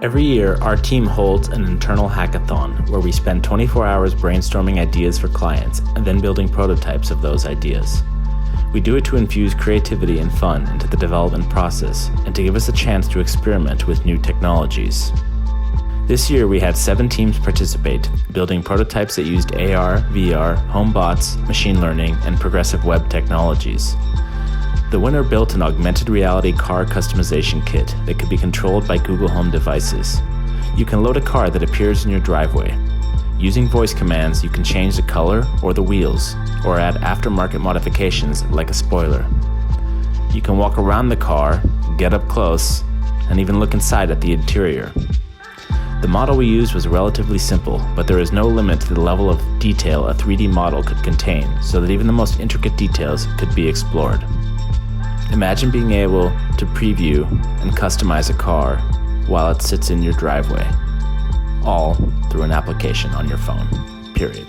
Every year, our team holds an internal hackathon where we spend 24 hours brainstorming ideas for clients and then building prototypes of those ideas. We do it to infuse creativity and fun into the development process and to give us a chance to experiment with new technologies. This year, we had 7 teams participate, building prototypes that used AR, VR, home bots, machine learning, and progressive web technologies. The winner built an augmented reality car customization kit that could be controlled by Google Home devices. You can load a car that appears in your driveway. Using voice commands, you can change the color or the wheels, or add aftermarket modifications like a spoiler. You can walk around the car, get up close, and even look inside at the interior. The model we used was relatively simple, but there is no limit to the level of detail a 3D model could contain, so that even the most intricate details could be explored. Imagine being able to preview and customize a car while it sits in your driveway, all through an application on your phone, period.